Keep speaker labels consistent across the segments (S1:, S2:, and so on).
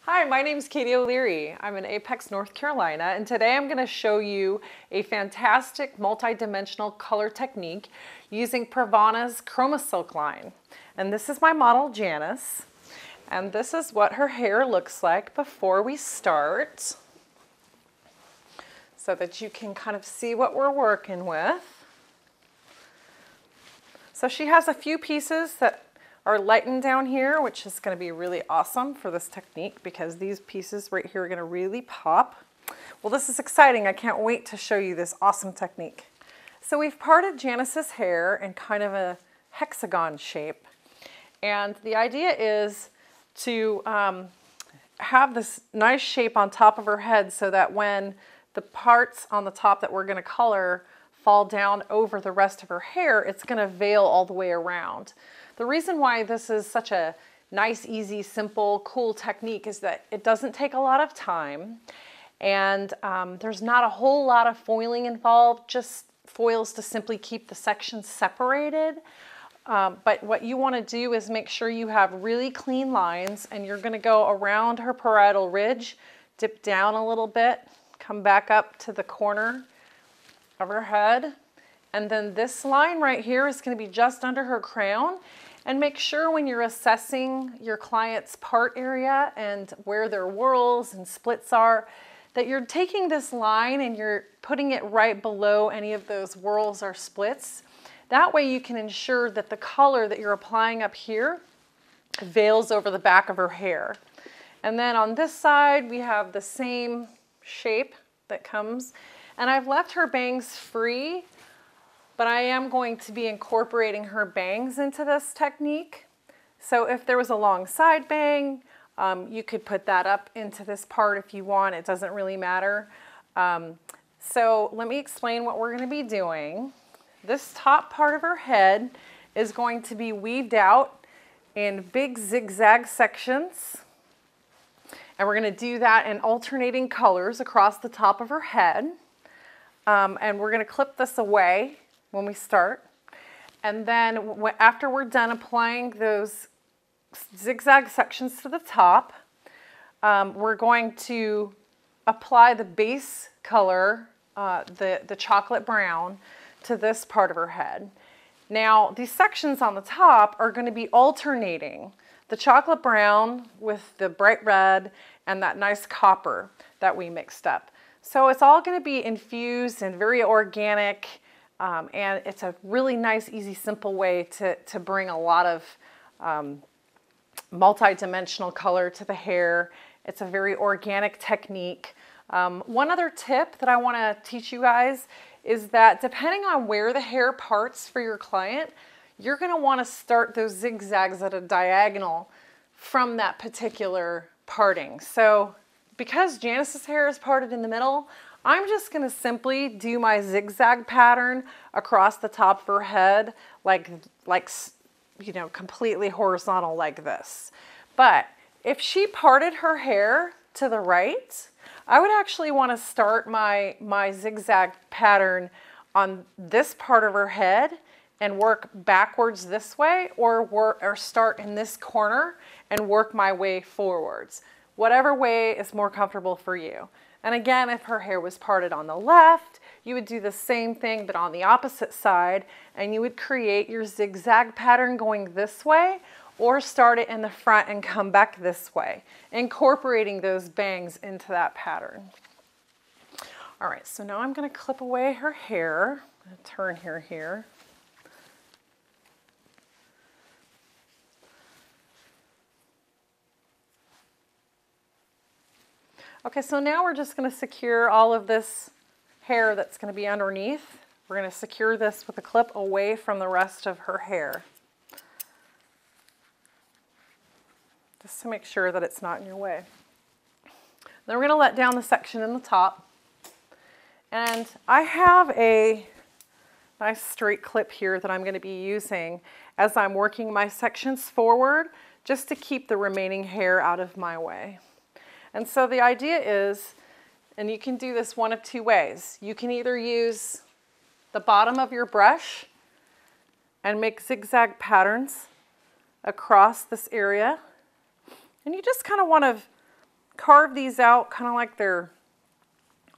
S1: Hi, my name is Katy O'Leary. I'm in Apex, North Carolina, and today I'm going to show you a fantastic multi-dimensional color technique using Pravana's ChromaSilk line. And this is my model, Janice, and this is what her hair looks like before we start, so that you can kind of see what we're working with. So she has a few pieces that are lightened down here, which is going to be really awesome for this technique because these pieces right here are going to really pop. Well, this is exciting. I can't wait to show you this awesome technique. So we've parted Janice's hair in kind of a hexagon shape. And the idea is to have this nice shape on top of her head so that when the parts on the top that we're going to color fall down over the rest of her hair, it's going to veil all the way around. The reason why this is such a nice, easy, simple, cool technique is that it doesn't take a lot of time, and there's not a whole lot of foiling involved, just foils to simply keep the sections separated. But what you want to do is make sure you have really clean lines, and you're going to go around her parietal ridge, dip down a little bit, come back up to the corner of her head. And then this line right here is going to be just under her crown. And make sure when you're assessing your client's part area and where their whorls and splits are, that you're taking this line and you're putting it right below any of those whorls or splits. That way you can ensure that the color that you're applying up here veils over the back of her hair. And then on this side, we have the same shape that comes. And I've left her bangs free, but I am going to be incorporating her bangs into this technique. So if there was a long side bang, you could put that up into this part if you want. It doesn't really matter. So let me explain what we're going to be doing. This top part of her head is going to be weaved out in big zigzag sections. And we're going to do that in alternating colors across the top of her head. And we're going to clip this away when we start. And then after we're done applying those zigzag sections to the top, we're going to apply the base color, the chocolate brown, to this part of her head. Now, these sections on the top are going to be alternating the chocolate brown with the bright red and that nice copper that we mixed up. So it's all going to be infused and very organic. And it's a really nice, easy, simple way to bring a lot of multi-dimensional color to the hair. It's a very organic technique. One other tip that I want to teach you guys is that depending on where the hair parts for your client, you're going to want to start those zigzags at a diagonal from that particular parting. So because Janice's hair is parted in the middle, I'm just going to simply do my zigzag pattern across the top of her head, like you know, completely horizontal like this. But if she parted her hair to the right, I would actually want to start my zigzag pattern on this part of her head and work backwards this way, or start in this corner and work my way forwards. Whatever way is more comfortable for you. And again, if her hair was parted on the left, you would do the same thing, but on the opposite side, and you would create your zigzag pattern going this way, or start it in the front and come back this way, incorporating those bangs into that pattern. All right, so now I'm going to clip away her hair. I'm going to turn her here. Okay, so now we're just going to secure all of this hair that's going to be underneath. We're going to secure this with a clip away from the rest of her hair, just to make sure that it's not in your way. Then we're going to let down the section in the top. And I have a nice straight clip here that I'm going to be using as I'm working my sections forward, just to keep the remaining hair out of my way. And so the idea is, and you can do this one of two ways. You can either use the bottom of your brush and make zigzag patterns across this area. And you just kind of want to carve these out kind of like they're,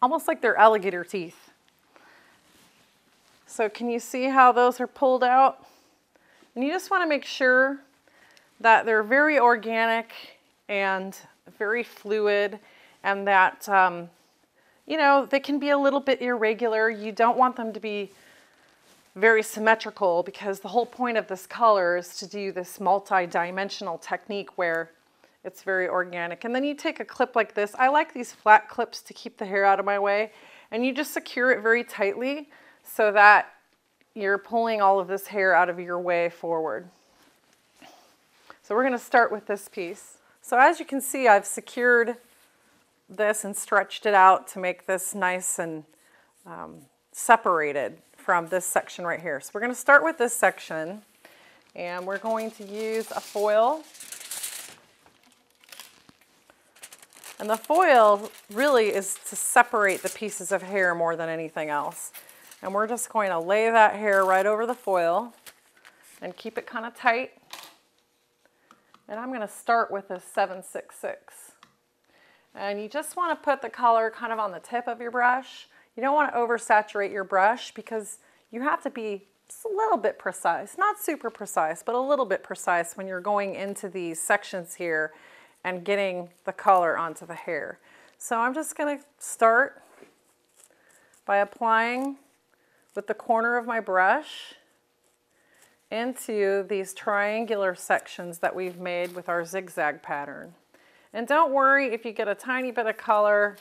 S1: almost like they're alligator teeth. So can you see how those are pulled out? And you just want to make sure that they're very organic and very fluid, and that, you know, they can be a little bit irregular. You don't want them to be very symmetrical, because the whole point of this color is to do this multi-dimensional technique where it's very organic. And then you take a clip like this. I like these flat clips to keep the hair out of my way. And you just secure it very tightly so that you're pulling all of this hair out of your way forward. So we're going to start with this piece. So as you can see, I've secured this and stretched it out to make this nice and separated from this section right here. So we're going to start with this section, and we're going to use a foil. And the foil really is to separate the pieces of hair more than anything else. And we're just going to lay that hair right over the foil and keep it kind of tight. And I'm going to start with a 766. And you just want to put the color kind of on the tip of your brush. You don't want to oversaturate your brush, because you have to be just a little bit precise. Not super precise, but a little bit precise when you're going into these sections here and getting the color onto the hair. So I'm just going to start by applying with the corner of my brush into these triangular sections that we've made with our zigzag pattern. And don't worry if you get a tiny bit of color.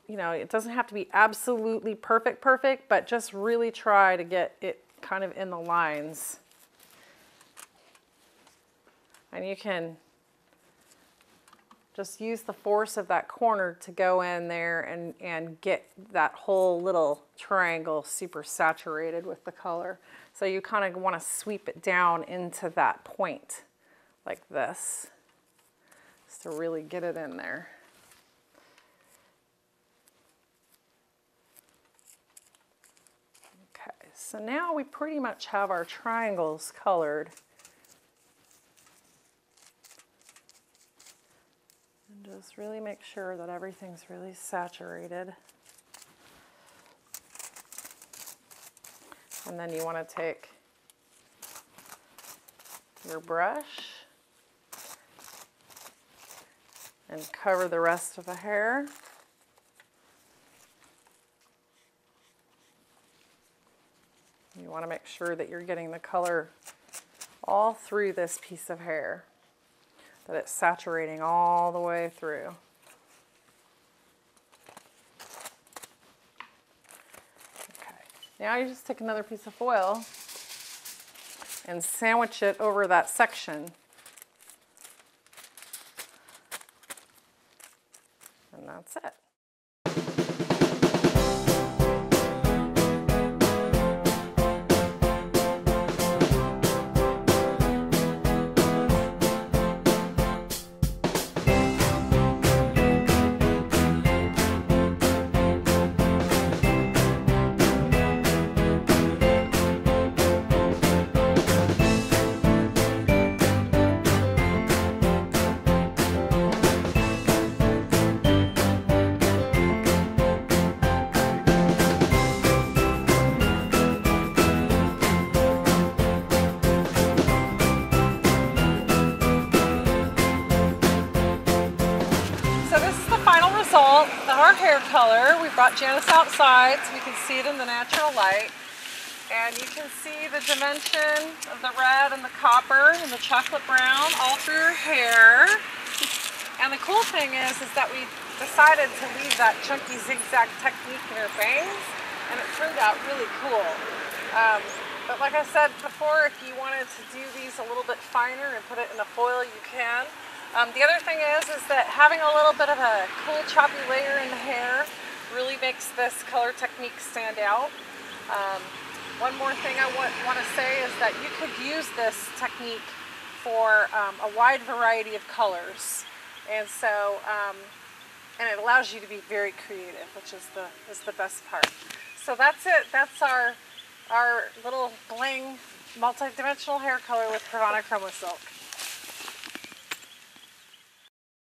S1: You know, it doesn't have to be absolutely perfect, but just really try to get it kind of in the lines. And you can just use the force of that corner to go in there and get that whole little triangle super saturated with the color. So you kind of want to sweep it down into that point like this, just to really get it in there. So now we pretty much have our triangles colored. And just really make sure that everything's really saturated. And then you want to take your brush and cover the rest of the hair. You want to make sure that you're getting the color all through this piece of hair, that it's saturating all the way through. Okay, now you just take another piece of foil and sandwich it over that section. And that's it. Result of our hair color. We brought Janice outside so we can see it in the natural light, and you can see the dimension of the red and the copper and the chocolate brown all through her hair. And the cool thing is that we decided to leave that chunky zigzag technique in her bangs, and it turned out really cool. But like I said before, if you wanted to do these a little bit finer and put it in a foil, you can. The other thing is that having a little bit of a cool choppy layer in the hair really makes this color technique stand out. One more thing I want to say is that you could use this technique for a wide variety of colors, and so and it allows you to be very creative, which is the best part. So that's it. That's our little bling multi-dimensional hair color with Pravana Chromo Silk.